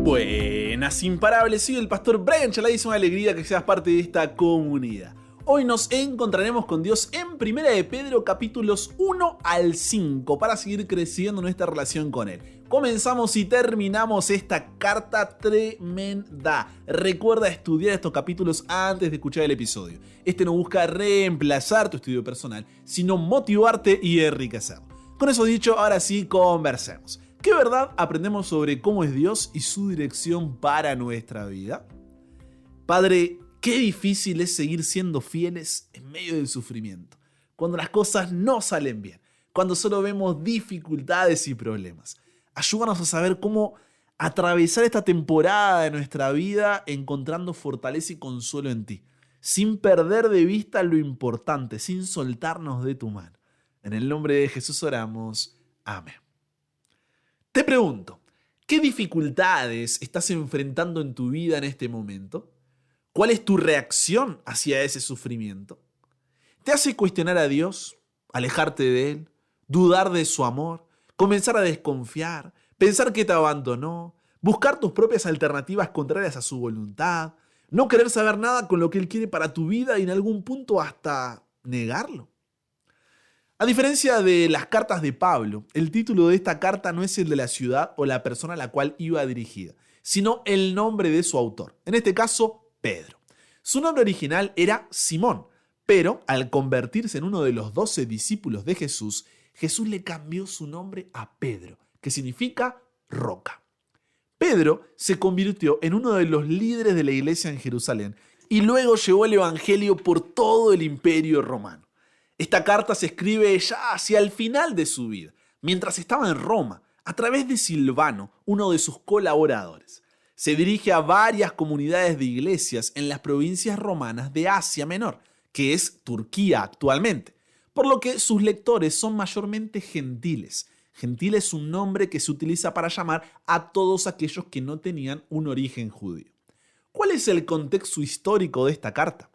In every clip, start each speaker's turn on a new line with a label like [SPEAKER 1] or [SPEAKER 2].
[SPEAKER 1] Buenas imparables, soy el pastor Brian Chalai, es una alegría que seas parte de esta comunidad. Hoy nos encontraremos con Dios en 1 de Pedro capítulos 1 al 5 para seguir creciendo nuestra relación con Él. Comenzamos y terminamos esta carta tremenda. Recuerda estudiar estos capítulos antes de escuchar el episodio. Este no busca reemplazar tu estudio personal, sino motivarte y enriquecerlo. Con eso dicho, ahora sí, conversemos. ¿Qué verdad aprendemos sobre cómo es Dios y su dirección para nuestra vida? Padre, qué difícil es seguir siendo fieles en medio del sufrimiento, cuando las cosas no salen bien, cuando solo vemos dificultades y problemas. Ayúdanos a saber cómo atravesar esta temporada de nuestra vida encontrando fortaleza y consuelo en ti, sin perder de vista lo importante, sin soltarnos de tu mano. En el nombre de Jesús oramos. Amén. Te pregunto, ¿qué dificultades estás enfrentando en tu vida en este momento? ¿Cuál es tu reacción hacia ese sufrimiento? ¿Te hace cuestionar a Dios, alejarte de Él, dudar de su amor, comenzar a desconfiar, pensar que te abandonó, buscar tus propias alternativas contrarias a su voluntad, no querer saber nada con lo que Él quiere para tu vida y en algún punto hasta negarlo? A diferencia de las cartas de Pablo, el título de esta carta no es el de la ciudad o la persona a la cual iba dirigida, sino el nombre de su autor, en este caso, Pedro. Su nombre original era Simón, pero al convertirse en uno de los 12 discípulos de Jesús, Jesús le cambió su nombre a Pedro, que significa roca. Pedro se convirtió en uno de los líderes de la iglesia en Jerusalén y luego llevó el evangelio por todo el imperio romano. Esta carta se escribe ya hacia el final de su vida, mientras estaba en Roma, a través de Silvano, uno de sus colaboradores. Se dirige a varias comunidades de iglesias en las provincias romanas de Asia Menor, que es Turquía actualmente, por lo que sus lectores son mayormente gentiles. Gentil es un nombre que se utiliza para llamar a todos aquellos que no tenían un origen judío. ¿Cuál es el contexto histórico de esta carta?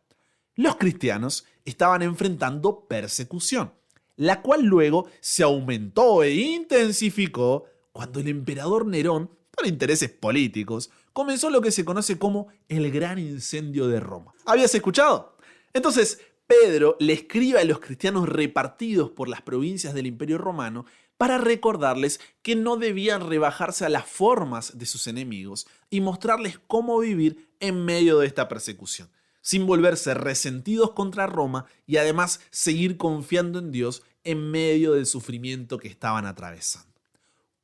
[SPEAKER 1] Los cristianos estaban enfrentando persecución, la cual luego se aumentó e intensificó cuando el emperador Nerón, por intereses políticos, comenzó lo que se conoce como el Gran Incendio de Roma. ¿Habías escuchado? Entonces, Pedro le escribe a los cristianos repartidos por las provincias del Imperio Romano para recordarles que no debían rebajarse a las formas de sus enemigos y mostrarles cómo vivir en medio de esta persecución, sin volverse resentidos contra Roma y además seguir confiando en Dios en medio del sufrimiento que estaban atravesando.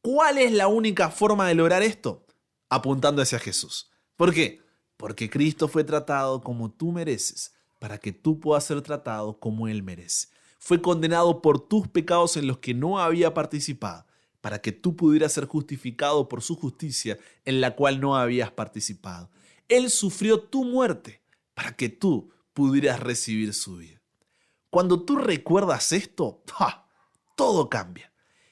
[SPEAKER 1] ¿Cuál es la única forma de lograr esto? Apuntando hacia Jesús. ¿Por qué? Porque Cristo fue tratado como tú mereces, para que tú puedas ser tratado como Él merece. Fue condenado por tus pecados en los que no había participado, para que tú pudieras ser justificado por su justicia en la cual no habías participado. Él sufrió tu muerte, para que tú pudieras recibir su vida. Cuando tú recuerdas esto, todo cambia.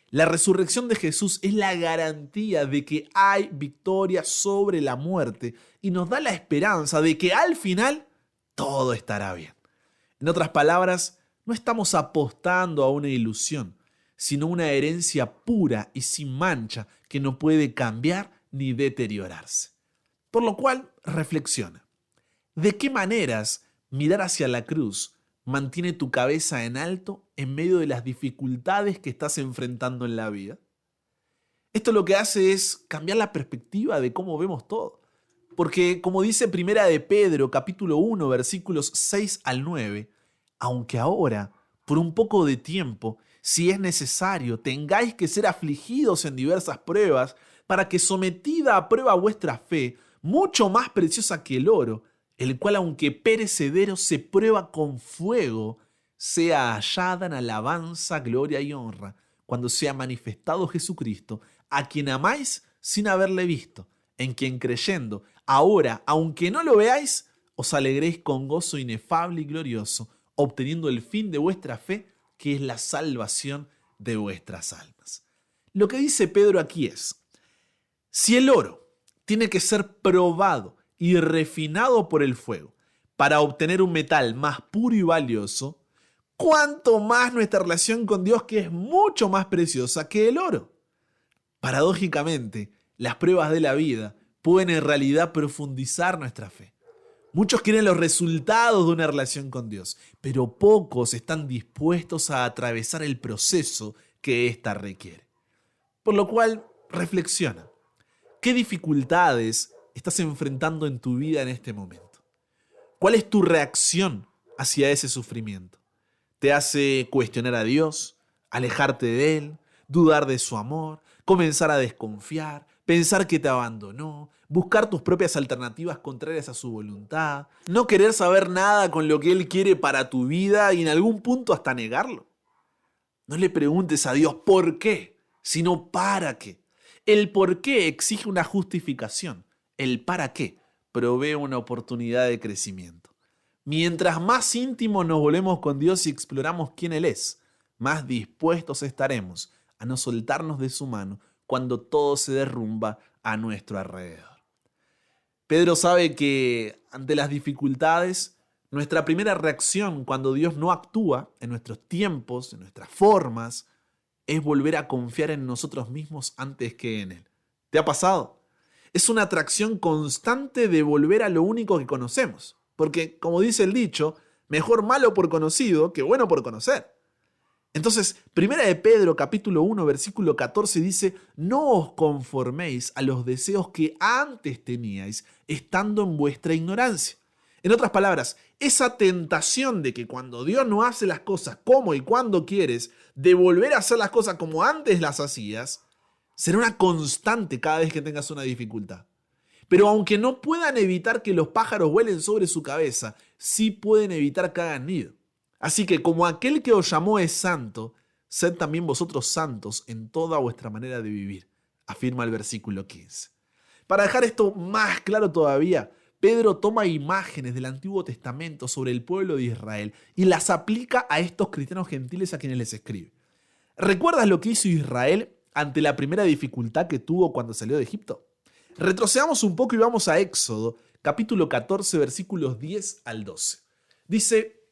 [SPEAKER 1] La resurrección de Jesús es la garantía de que hay victoria sobre la muerte y nos da la esperanza de que al final todo estará bien. En otras palabras, no estamos apostando a una ilusión, sino una herencia pura y sin mancha que no puede cambiar ni deteriorarse. Por lo cual, reflexiona. ¿De qué maneras mirar hacia la cruz mantiene tu cabeza en alto en medio de las dificultades que estás enfrentando en la vida? Esto lo que hace es cambiar la perspectiva de cómo vemos todo. Porque, como dice 1 de Pedro, capítulo 1, versículos 6 al 9, aunque ahora, por un poco de tiempo, si es necesario, tengáis que ser afligidos en diversas pruebas, para que sometida a prueba vuestra fe, mucho más preciosa que el oro, el cual aunque perecedero se prueba con fuego, sea hallada en alabanza, gloria y honra, cuando sea manifestado Jesucristo, a quien amáis sin haberle visto, en quien creyendo, ahora, aunque no lo veáis, os alegréis con gozo inefable y glorioso, obteniendo el fin de vuestra fe, que es la salvación de vuestras almas. Lo que dice Pedro aquí es, si el oro tiene que ser probado y refinado por el fuego para obtener un metal más puro y valioso, ¿cuánto más nuestra relación con Dios, que es mucho más preciosa que el oro? Paradójicamente, las pruebas de la vida pueden en realidad profundizar nuestra fe. Muchos quieren los resultados de una relación con Dios, pero pocos están dispuestos a atravesar el proceso que ésta requiere. Por lo cual, reflexiona. ¿Qué dificultades estás enfrentando en tu vida en este momento? ¿Cuál es tu reacción hacia ese sufrimiento? ¿Te hace cuestionar a Dios, alejarte de Él, dudar de su amor, comenzar a desconfiar, pensar que te abandonó, buscar tus propias alternativas contrarias a su voluntad, no querer saber nada con lo que Él quiere para tu vida y en algún punto hasta negarlo? No le preguntes a Dios por qué, sino para qué. El por qué exige una justificación. El para qué provee una oportunidad de crecimiento. Mientras más íntimos nos volvemos con Dios y exploramos quién Él es, más dispuestos estaremos a no soltarnos de su mano cuando todo se derrumba a nuestro alrededor. Pedro sabe que ante las dificultades, nuestra primera reacción cuando Dios no actúa en nuestros tiempos, en nuestras formas, es volver a confiar en nosotros mismos antes que en Él. ¿Te ha pasado? Es una atracción constante de volver a lo único que conocemos. Porque, como dice el dicho, mejor malo por conocido que bueno por conocer. Entonces, Primera de Pedro, capítulo 1, versículo 14 dice: no os conforméis a los deseos que antes teníais, estando en vuestra ignorancia. En otras palabras, esa tentación de que cuando Dios no hace las cosas como y cuando quieres, de volver a hacer las cosas como antes las hacías, será una constante cada vez que tengas una dificultad. Pero aunque no puedan evitar que los pájaros vuelen sobre su cabeza, sí pueden evitar que hagan nido. Así que como aquel que os llamó es santo, sed también vosotros santos en toda vuestra manera de vivir, afirma el versículo 15. Para dejar esto más claro todavía, Pedro toma imágenes del Antiguo Testamento sobre el pueblo de Israel y las aplica a estos cristianos gentiles a quienes les escribe. ¿Recuerdas lo que hizo Israel ante la primera dificultad que tuvo cuando salió de Egipto? Retrocedamos un poco y vamos a Éxodo, capítulo 14, versículos 10 al 12. Dice: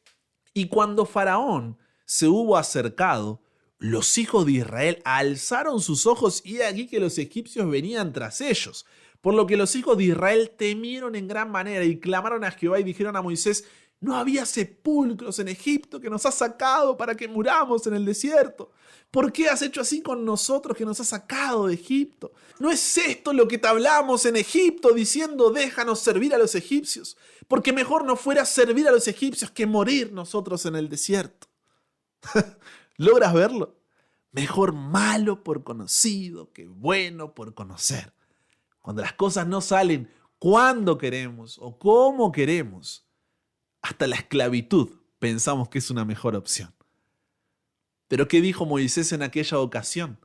[SPEAKER 1] y cuando Faraón se hubo acercado, los hijos de Israel alzaron sus ojos y he aquí que los egipcios venían tras ellos. Por lo que los hijos de Israel temieron en gran manera y clamaron a Jehová y dijeron a Moisés: ¿no había sepulcros en Egipto que nos has sacado para que muramos en el desierto? ¿Por qué has hecho así con nosotros que nos has sacado de Egipto? ¿No es esto lo que te hablamos en Egipto diciendo: déjanos servir a los egipcios? Porque mejor nos fuera servir a los egipcios que morir nosotros en el desierto. ¿Logras verlo? Mejor malo por conocido que bueno por conocer. Cuando las cosas no salen cuando queremos o como queremos, hasta la esclavitud pensamos que es una mejor opción. Pero ¿qué dijo Moisés en aquella ocasión?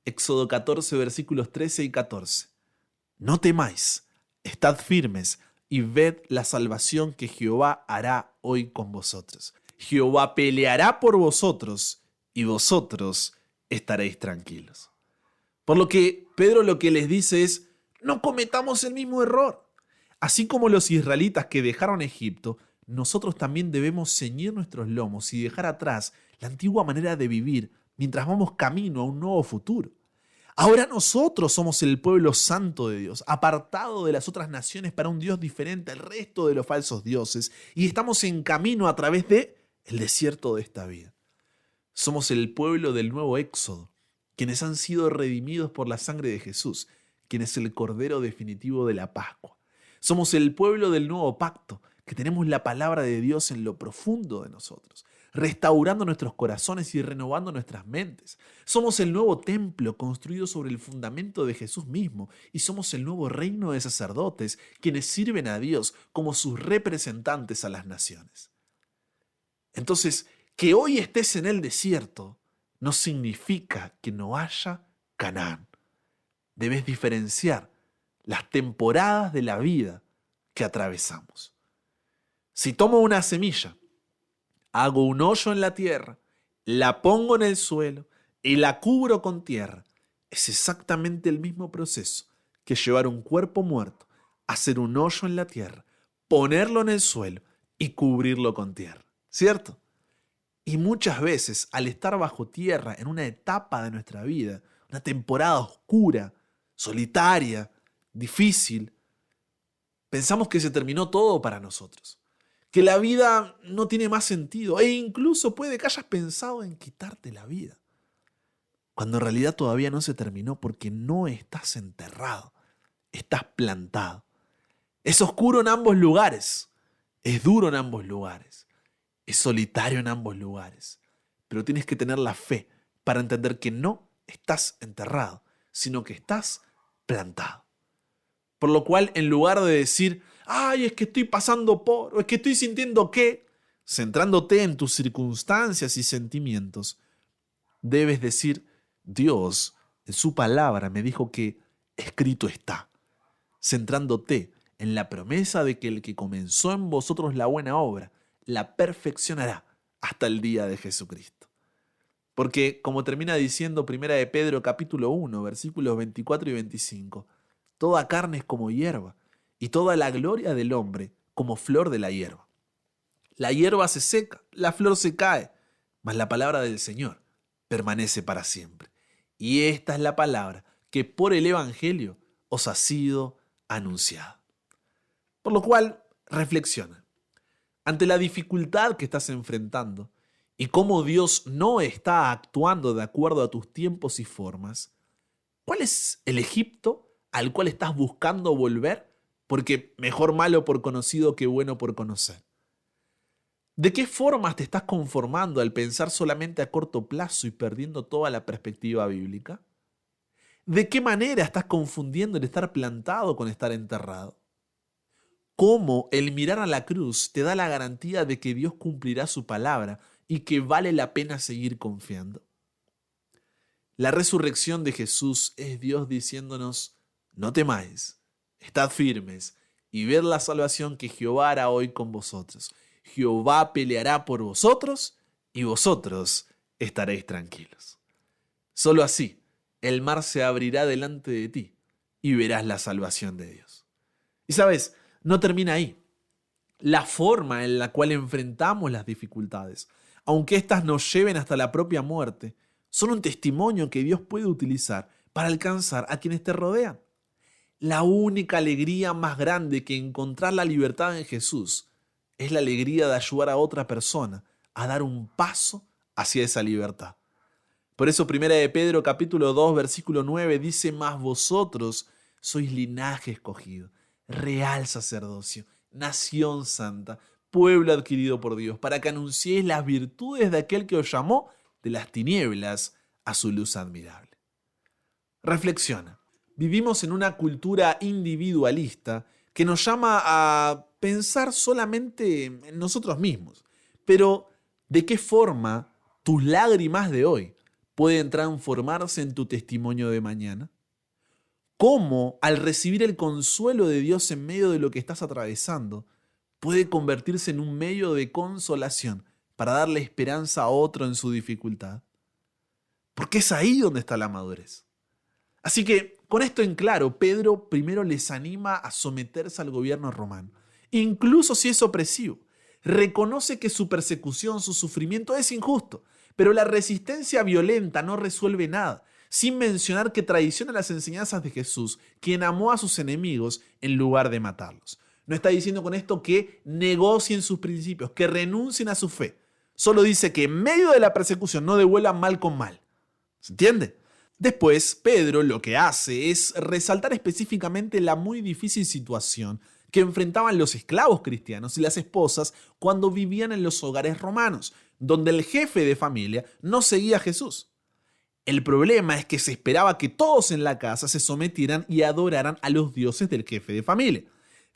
[SPEAKER 1] Éxodo 14, versículos 13 y 14. No temáis, estad firmes y ved la salvación que Jehová hará hoy con vosotros. Jehová peleará por vosotros y vosotros estaréis tranquilos. Por lo que Pedro lo que les dice es: no cometamos el mismo error. Así como los israelitas que dejaron Egipto, nosotros también debemos ceñir nuestros lomos y dejar atrás la antigua manera de vivir mientras vamos camino a un nuevo futuro. Ahora nosotros somos el pueblo santo de Dios, apartado de las otras naciones para un Dios diferente al resto de los falsos dioses, y estamos en camino a través de el desierto de esta vida. Somos el pueblo del nuevo Éxodo, quienes han sido redimidos por la sangre de Jesús, quien es el Cordero definitivo de la Pascua. Somos el pueblo del nuevo pacto, que tenemos la palabra de Dios en lo profundo de nosotros, restaurando nuestros corazones y renovando nuestras mentes. Somos el nuevo templo construido sobre el fundamento de Jesús mismo y somos el nuevo reino de sacerdotes, quienes sirven a Dios como sus representantes a las naciones. Entonces, que hoy estés en el desierto no significa que no haya Canaán. Debes diferenciar las temporadas de la vida que atravesamos. Si tomo una semilla, hago un hoyo en la tierra, la pongo en el suelo y la cubro con tierra, es exactamente el mismo proceso que llevar un cuerpo muerto, hacer un hoyo en la tierra, ponerlo en el suelo y cubrirlo con tierra, ¿cierto? Y muchas veces, al estar bajo tierra en una etapa de nuestra vida, una temporada oscura, solitaria, difícil, pensamos que se terminó todo para nosotros, que la vida no tiene más sentido e incluso puede que hayas pensado en quitarte la vida, cuando en realidad todavía no se terminó porque no estás enterrado, estás plantado. Es oscuro en ambos lugares, es duro en ambos lugares, es solitario en ambos lugares, pero tienes que tener la fe para entender que no estás enterrado, sino que estás plantado. Por lo cual, en lugar de decir, ay, es que estoy pasando por, o es que estoy sintiendo que, centrándote en tus circunstancias y sentimientos, debes decir, Dios, en su palabra, me dijo que escrito está, centrándote en la promesa de que el que comenzó en vosotros la buena obra, la perfeccionará hasta el día de Jesucristo. Porque, como termina diciendo 1 de Pedro capítulo 1, versículos 24 y 25, toda carne es como hierba, y toda la gloria del hombre como flor de la hierba. La hierba se seca, la flor se cae, mas la palabra del Señor permanece para siempre. Y esta es la palabra que por el Evangelio os ha sido anunciada. Por lo cual, reflexiona. Ante la dificultad que estás enfrentando y cómo Dios no está actuando de acuerdo a tus tiempos y formas, ¿cuál es el Egipto al cual estás buscando volver? Porque mejor malo por conocido que bueno por conocer. ¿De qué formas te estás conformando al pensar solamente a corto plazo y perdiendo toda la perspectiva bíblica? ¿De qué manera estás confundiendo el estar plantado con estar enterrado? ¿Cómo el mirar a la cruz te da la garantía de que Dios cumplirá su palabra y que vale la pena seguir confiando? La resurrección de Jesús es Dios diciéndonos, no temáis, estad firmes y ved la salvación que Jehová hará hoy con vosotros. Jehová peleará por vosotros y vosotros estaréis tranquilos. Solo así el mar se abrirá delante de ti y verás la salvación de Dios. Y sabes, no termina ahí. La forma en la cual enfrentamos las dificultades, aunque éstas nos lleven hasta la propia muerte, son un testimonio que Dios puede utilizar para alcanzar a quienes te rodean. La única alegría más grande que encontrar la libertad en Jesús es la alegría de ayudar a otra persona a dar un paso hacia esa libertad. Por eso 1 de Pedro capítulo 2 versículo 9 dice, mas vosotros sois linaje escogido, real sacerdocio, nación santa, pueblo adquirido por Dios, para que anunciéis las virtudes de aquel que os llamó de las tinieblas a su luz admirable. Reflexiona. Vivimos en una cultura individualista que nos llama a pensar solamente en nosotros mismos. Pero, ¿de qué forma tus lágrimas de hoy pueden transformarse en tu testimonio de mañana? ¿Cómo, al recibir el consuelo de Dios en medio de lo que estás atravesando, puede convertirse en un medio de consolación para darle esperanza a otro en su dificultad? Porque es ahí donde está la madurez. Así que, con esto en claro, Pedro primero les anima a someterse al gobierno romano, incluso si es opresivo. Reconoce que su persecución, su sufrimiento es injusto, pero la resistencia violenta no resuelve nada, sin mencionar que traiciona las enseñanzas de Jesús, quien amó a sus enemigos en lugar de matarlos. No está diciendo con esto que negocien sus principios, que renuncien a su fe. Solo dice que en medio de la persecución no devuelvan mal con mal. ¿Se entiende? Después, Pedro lo que hace es resaltar específicamente la muy difícil situación que enfrentaban los esclavos cristianos y las esposas cuando vivían en los hogares romanos, donde el jefe de familia no seguía a Jesús. El problema es que se esperaba que todos en la casa se sometieran y adoraran a los dioses del jefe de familia.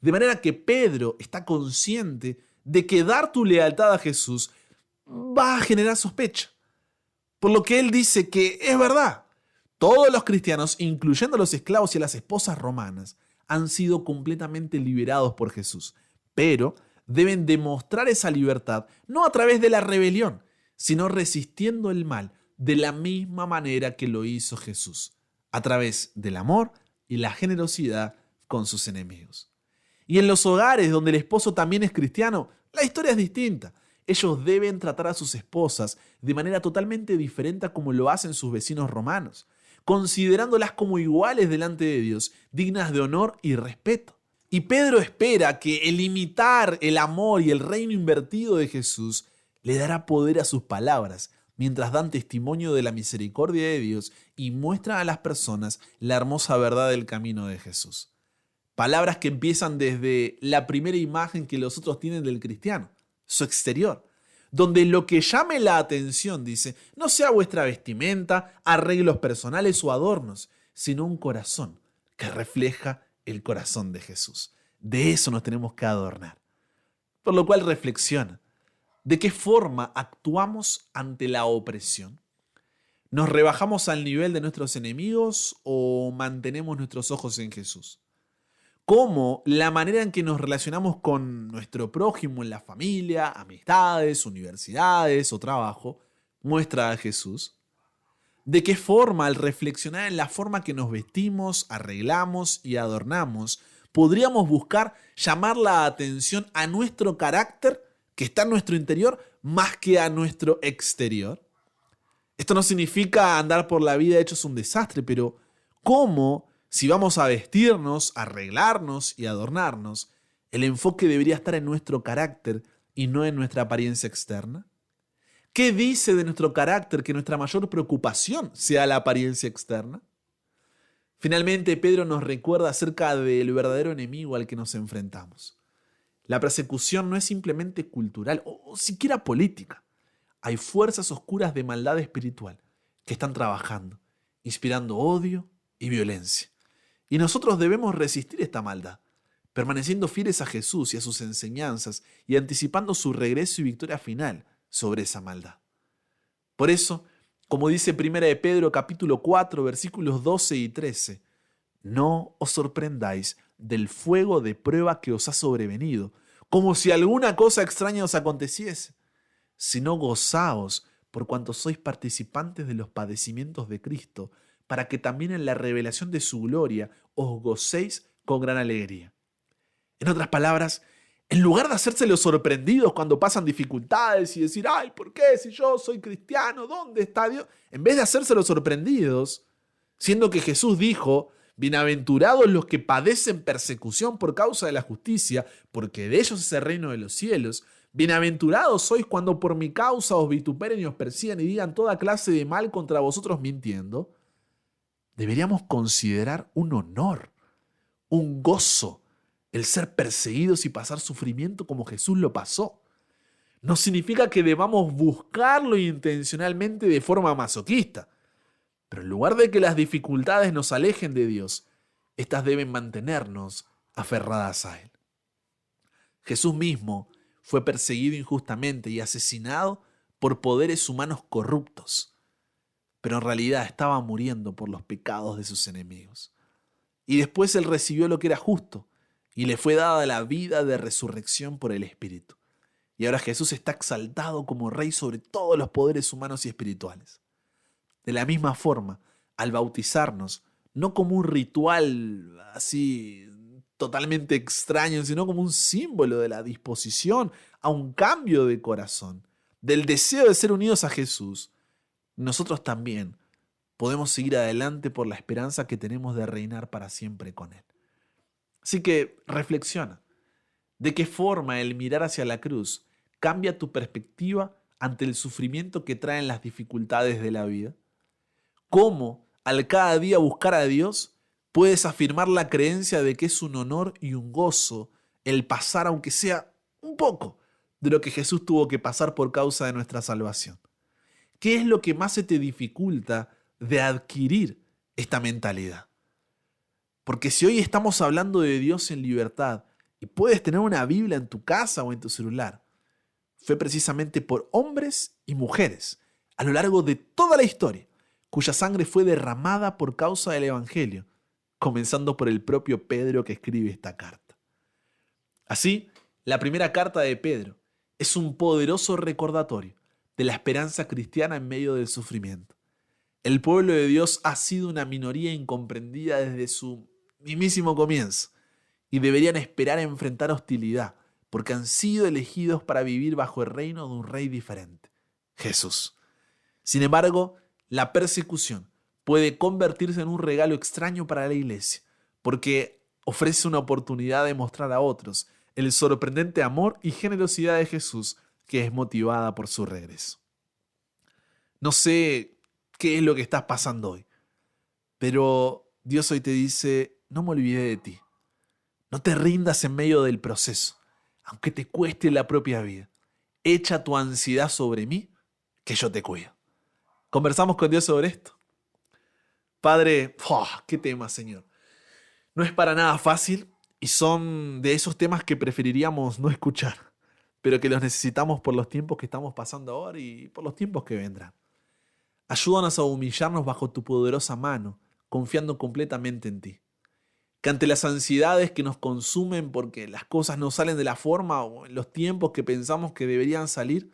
[SPEAKER 1] De manera que Pedro está consciente de que dar tu lealtad a Jesús va a generar sospecha. Por lo que él dice que es verdad. Todos los cristianos, incluyendo a los esclavos y a las esposas romanas, han sido completamente liberados por Jesús, pero deben demostrar esa libertad no a través de la rebelión, sino resistiendo el mal de la misma manera que lo hizo Jesús, a través del amor y la generosidad con sus enemigos. Y en los hogares donde el esposo también es cristiano, la historia es distinta. Ellos deben tratar a sus esposas de manera totalmente diferente a como lo hacen sus vecinos romanos, considerándolas como iguales delante de Dios, dignas de honor y respeto. Y Pedro espera que el imitar el amor y el reino invertido de Jesús le dará poder a sus palabras, mientras dan testimonio de la misericordia de Dios y muestran a las personas la hermosa verdad del camino de Jesús. Palabras que empiezan desde la primera imagen que los otros tienen del cristiano, su exterior, donde lo que llame la atención, dice, no sea vuestra vestimenta, arreglos personales o adornos, sino un corazón que refleja el corazón de Jesús. De eso nos tenemos que adornar. Por lo cual reflexiona. ¿De qué forma actuamos ante la opresión? ¿Nos rebajamos al nivel de nuestros enemigos o mantenemos nuestros ojos en Jesús? ¿Cómo la manera en que nos relacionamos con nuestro prójimo en la familia, amistades, universidades o trabajo muestra a Jesús? ¿De qué forma, al reflexionar en la forma que nos vestimos, arreglamos y adornamos, podríamos buscar llamar la atención a nuestro carácter que está en nuestro interior más que a nuestro exterior? Esto no significa andar por la vida hechos un desastre, pero ¿cómo, si vamos a vestirnos, arreglarnos y adornarnos, el enfoque debería estar en nuestro carácter y no en nuestra apariencia externa? ¿Qué dice de nuestro carácter que nuestra mayor preocupación sea la apariencia externa? Finalmente, Pedro nos recuerda acerca del verdadero enemigo al que nos enfrentamos. La persecución no es simplemente cultural o siquiera política. Hay fuerzas oscuras de maldad espiritual que están trabajando, inspirando odio y violencia. Y nosotros debemos resistir esta maldad, permaneciendo fieles a Jesús y a sus enseñanzas y anticipando su regreso y victoria final sobre esa maldad. Por eso, como dice 1 de Pedro capítulo 4, versículos 12 y 13, no os sorprendáis del fuego de prueba que os ha sobrevenido, como si alguna cosa extraña os aconteciese, sino gozaos por cuanto sois participantes de los padecimientos de Cristo, para que también en la revelación de su gloria os gocéis con gran alegría. En otras palabras, en lugar de hacerse los sorprendidos cuando pasan dificultades y decir, ay, ¿por qué si yo soy cristiano? ¿Dónde está Dios? En vez de hacerse los sorprendidos, siendo que Jesús dijo, bienaventurados los que padecen persecución por causa de la justicia, porque de ellos es el reino de los cielos. Bienaventurados sois cuando por mi causa os vituperen y os persigan y digan toda clase de mal contra vosotros mintiendo. Deberíamos considerar un honor, un gozo, el ser perseguidos y pasar sufrimiento como Jesús lo pasó. No significa que debamos buscarlo intencionalmente de forma masoquista, pero en lugar de que las dificultades nos alejen de Dios, estas deben mantenernos aferradas a Él. Jesús mismo fue perseguido injustamente y asesinado por poderes humanos corruptos, pero en realidad estaba muriendo por los pecados de sus enemigos. Y después Él recibió lo que era justo, y le fue dada la vida de resurrección por el Espíritu. Y ahora Jesús está exaltado como Rey sobre todos los poderes humanos y espirituales. De la misma forma, al bautizarnos, no como un ritual así totalmente extraño, sino como un símbolo de la disposición a un cambio de corazón, del deseo de ser unidos a Jesús, nosotros también podemos seguir adelante por la esperanza que tenemos de reinar para siempre con Él. Así que reflexiona, ¿de qué forma el mirar hacia la cruz cambia tu perspectiva ante el sufrimiento que traen las dificultades de la vida? ¿Cómo, al cada día buscar a Dios, puedes afirmar la creencia de que es un honor y un gozo el pasar, aunque sea un poco, de lo que Jesús tuvo que pasar por causa de nuestra salvación? ¿Qué es lo que más se te dificulta de adquirir esta mentalidad? Porque si hoy estamos hablando de Dios en libertad y puedes tener una Biblia en tu casa o en tu celular, fue precisamente por hombres y mujeres a lo largo de toda la historia, cuya sangre fue derramada por causa del Evangelio, comenzando por el propio Pedro que escribe esta carta. Así, la primera carta de Pedro es un poderoso recordatorio de la esperanza cristiana en medio del sufrimiento. El pueblo de Dios ha sido una minoría incomprendida desde su mismísimo comienzo y deberían esperar a enfrentar hostilidad porque han sido elegidos para vivir bajo el reino de un rey diferente, Jesús. Sin embargo, la persecución puede convertirse en un regalo extraño para la iglesia, porque ofrece una oportunidad de mostrar a otros el sorprendente amor y generosidad de Jesús, que es motivada por su regreso. No sé qué es lo que estás pasando hoy, pero Dios hoy te dice, no me olvidé de ti. No te rindas en medio del proceso, aunque te cueste la propia vida. Echa tu ansiedad sobre mí, que yo te cuido. Conversamos con Dios sobre esto. Padre, qué tema, Señor. No es para nada fácil y son de esos temas que preferiríamos no escuchar, pero que los necesitamos por los tiempos que estamos pasando ahora y por los tiempos que vendrán. Ayúdanos a humillarnos bajo tu poderosa mano, confiando completamente en ti. Que ante las ansiedades que nos consumen porque las cosas no salen de la forma o en los tiempos que pensamos que deberían salir,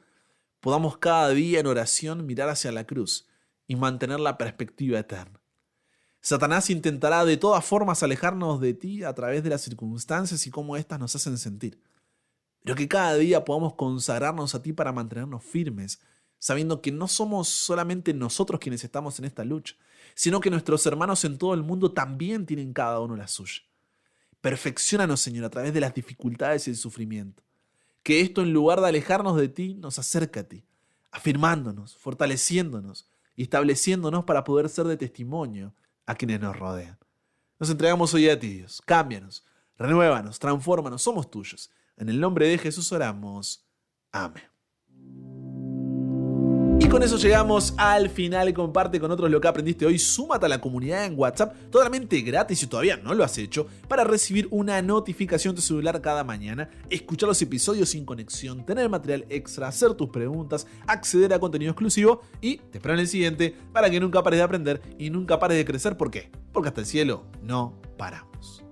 [SPEAKER 1] podamos cada día en oración mirar hacia la cruz y mantener la perspectiva eterna. Satanás intentará de todas formas alejarnos de ti a través de las circunstancias y cómo éstas nos hacen sentir. Pero que cada día podamos consagrarnos a ti para mantenernos firmes, sabiendo que no somos solamente nosotros quienes estamos en esta lucha, sino que nuestros hermanos en todo el mundo también tienen cada uno la suya. Perfecciónanos, Señor, a través de las dificultades y el sufrimiento. Que esto, en lugar de alejarnos de ti, nos acerque a ti, afirmándonos, fortaleciéndonos y estableciéndonos para poder ser de testimonio a quienes nos rodean. Nos entregamos hoy a ti, Dios. Cámbianos, renuévanos, transfórmanos, somos tuyos. En el nombre de Jesús oramos. Amén. Y con eso llegamos al final. Comparte con otros lo que aprendiste hoy. Súmate a la comunidad en WhatsApp, totalmente gratis si todavía no lo has hecho, para recibir una notificación de tu celular cada mañana, escuchar los episodios sin conexión, tener material extra, hacer tus preguntas, acceder a contenido exclusivo y te espero en el siguiente para que nunca pares de aprender y nunca pares de crecer. ¿Por qué? Porque hasta el cielo no paramos.